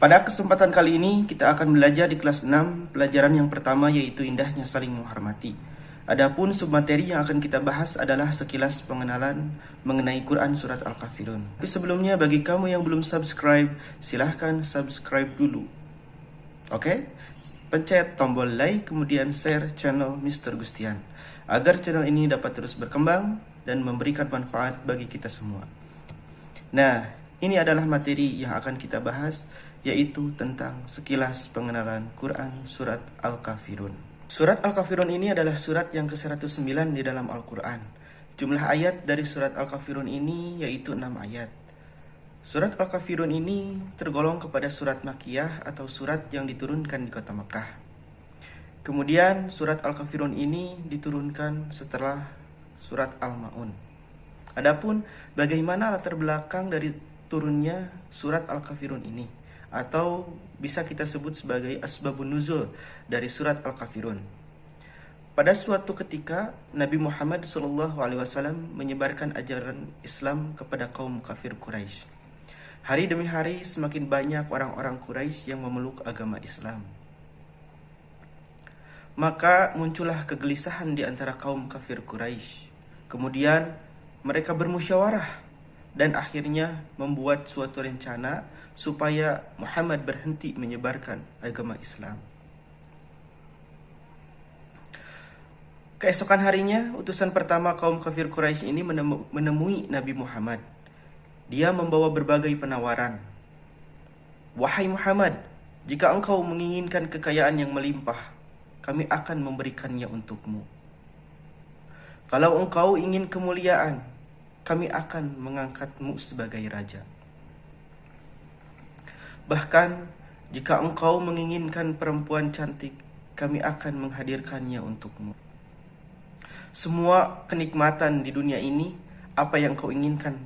Pada kesempatan kali ini kita akan belajar di kelas 6 pelajaran yang pertama yaitu indahnya saling menghormati. Adapun submateri yang akan kita bahas adalah sekilas pengenalan mengenai Quran Surat Al-Kafirun. Tapi sebelumnya bagi kamu yang belum subscribe, silahkan subscribe dulu. Oke? Pencet tombol like kemudian share channel Mr. Gustian agar channel ini dapat terus berkembang dan memberikan manfaat bagi kita semua. Nah, ini adalah materi yang akan kita bahas, yaitu tentang sekilas pengenalan Quran Surat Al-Kafirun. Surat Al-Kafirun ini adalah surat yang ke-109 di dalam Al-Quran. Jumlah ayat dari surat Al-Kafirun ini yaitu 6 ayat. Surat Al-Kafirun ini tergolong kepada surat Makkiyah atau surat yang diturunkan di kota Makkah. Kemudian surat Al-Kafirun ini diturunkan setelah surat Al-Ma'un. Adapun bagaimana latar belakang dari turunnya surat Al-Kafirun ini, atau bisa kita sebut sebagai asbabun nuzul dari surat Al-Kafirun. Pada suatu ketika Nabi Muhammad SAW menyebarkan ajaran Islam kepada kaum kafir Quraisy. Hari demi hari semakin banyak orang-orang Quraisy yang memeluk agama Islam. Maka muncullah kegelisahan di antara kaum kafir Quraisy. Kemudian mereka bermusyawarah dan akhirnya membuat suatu rencana supaya Muhammad berhenti menyebarkan agama Islam. Keesokan harinya, utusan pertama kaum kafir Quraisy ini menemui Nabi Muhammad. Dia membawa berbagai penawaran. Wahai Muhammad, jika engkau menginginkan kekayaan yang melimpah, kami akan memberikannya untukmu. Kalau engkau ingin kemuliaan, kami akan mengangkatmu sebagai raja. Bahkan, jika engkau menginginkan perempuan cantik, kami akan menghadirkannya untukmu. Semua kenikmatan di dunia ini, apa yang kau inginkan,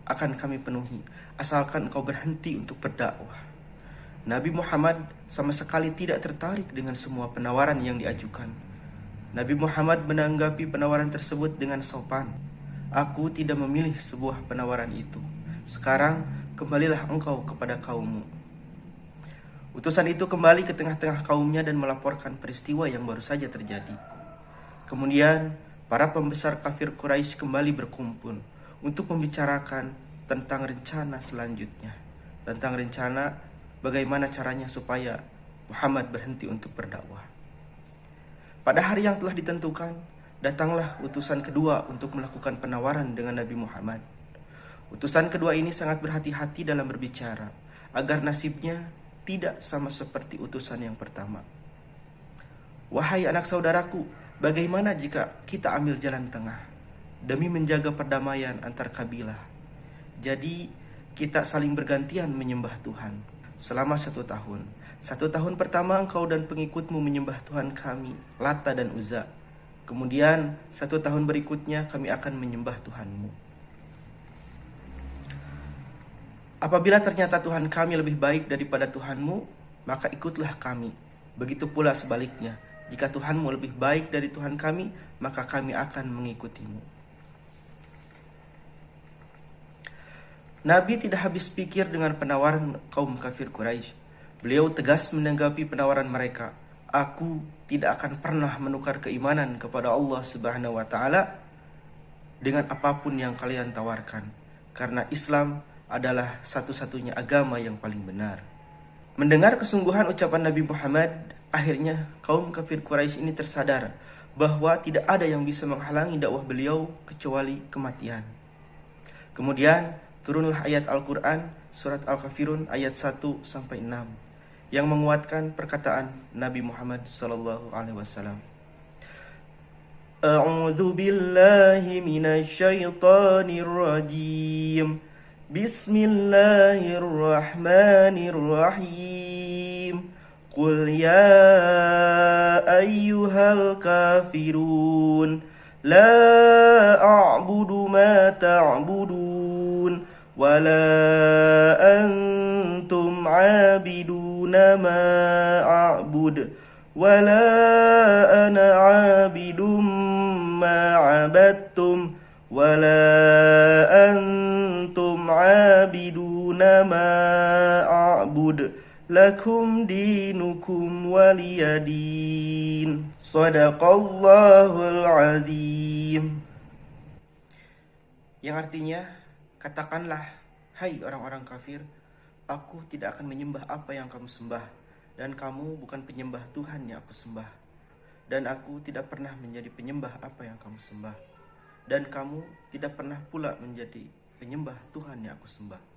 akan kami penuhi, asalkan engkau berhenti untuk berdakwah. Nabi Muhammad sama sekali tidak tertarik dengan semua penawaran yang diajukan. Nabi Muhammad menanggapi penawaran tersebut dengan sopan. Aku tidak memilih sebuah penawaran itu. Sekarang, kembalilah engkau kepada kaummu. Utusan itu kembali ke tengah-tengah kaumnya dan melaporkan peristiwa yang baru saja terjadi. Kemudian, para pembesar kafir Quraisy kembali berkumpul untuk membicarakan tentang rencana selanjutnya. Tentang rencana bagaimana caranya supaya Muhammad berhenti untuk berdakwah. Pada hari yang telah ditentukan, datanglah utusan kedua untuk melakukan penawaran dengan Nabi Muhammad. Utusan kedua ini sangat berhati-hati dalam berbicara, agar nasibnya tidak sama seperti utusan yang pertama. Wahai anak saudaraku, bagaimana jika kita ambil jalan tengah demi menjaga perdamaian antar kabilah? Jadi kita saling bergantian menyembah Tuhan selama 1 tahun. 1 tahun pertama engkau dan pengikutmu menyembah Tuhan kami, Lata dan Uzza. Kemudian 1 tahun berikutnya kami akan menyembah Tuhanmu. Apabila ternyata Tuhan kami lebih baik daripada Tuhanmu, maka ikutlah kami. Begitu pula sebaliknya, jika Tuhanmu lebih baik dari Tuhan kami, maka kami akan mengikutimu. Nabi tidak habis pikir dengan penawaran kaum kafir Quraisy. Beliau tegas menanggapi penawaran mereka. Aku tidak akan pernah menukar keimanan kepada Allah Subhanahu wa taala dengan apapun yang kalian tawarkan, karena Islam adalah satu-satunya agama yang paling benar. Mendengar kesungguhan ucapan Nabi Muhammad, akhirnya kaum kafir Quraisy ini tersadar bahwa tidak ada yang bisa menghalangi dakwah beliau kecuali kematian. Kemudian turunlah ayat Al-Quran surat Al-Kafirun ayat 1-6 yang menguatkan perkataan Nabi Muhammad SAW. A'udzu billahi minasy syaithanir rajim. Bismillahirrahmanirrahim. Qul ya ayyuhal kafirun la a'budu ma ta'budun wala antum 'abiduna ma a'bud wala ana 'abidum ma 'abadtum wala antum 'abiduna ma a'bud lakum dinukum waliyadin. Shadaqallahul azim. Yang artinya, katakanlah, hai orang-orang kafir, aku tidak akan menyembah apa yang kamu sembah, dan kamu bukan penyembah Tuhan yang aku sembah. Dan aku tidak pernah menjadi penyembah apa yang kamu sembah, dan kamu tidak pernah pula menjadi penyembah Tuhan yang aku sembah.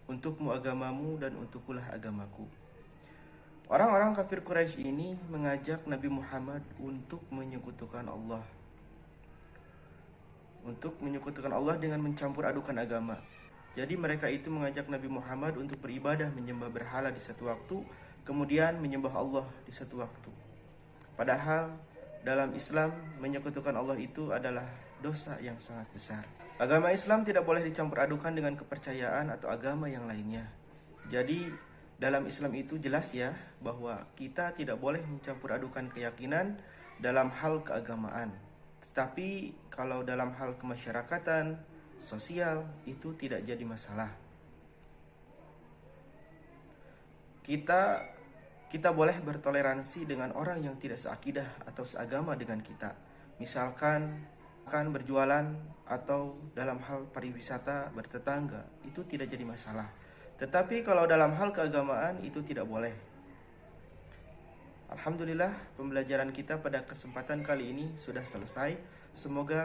Untukmu agamamu dan untukkulah agamaku. Orang-orang kafir Quraisy ini mengajak Nabi Muhammad untuk menyekutukan Allah. Untuk menyekutukan Allah dengan mencampur adukan agama. Jadi mereka itu mengajak Nabi Muhammad untuk beribadah menyembah berhala di satu waktu, kemudian menyembah Allah di satu waktu. Padahal dalam Islam menyekutukan Allah itu adalah dosa yang sangat besar. Agama Islam tidak boleh dicampur adukan dengan kepercayaan atau agama yang lainnya. Jadi dalam Islam itu jelas ya bahwa kita tidak boleh mencampur adukan keyakinan dalam hal keagamaan. Tetapi kalau dalam hal kemasyarakatan, sosial, itu tidak jadi masalah. Kita boleh bertoleransi dengan orang yang tidak seakidah atau seagama dengan kita. Misalkan akan berjualan atau dalam hal pariwisata bertetangga, itu tidak jadi masalah. Tetapi kalau dalam hal keagamaan itu tidak boleh. Alhamdulillah, pembelajaran kita pada kesempatan kali ini sudah selesai. Semoga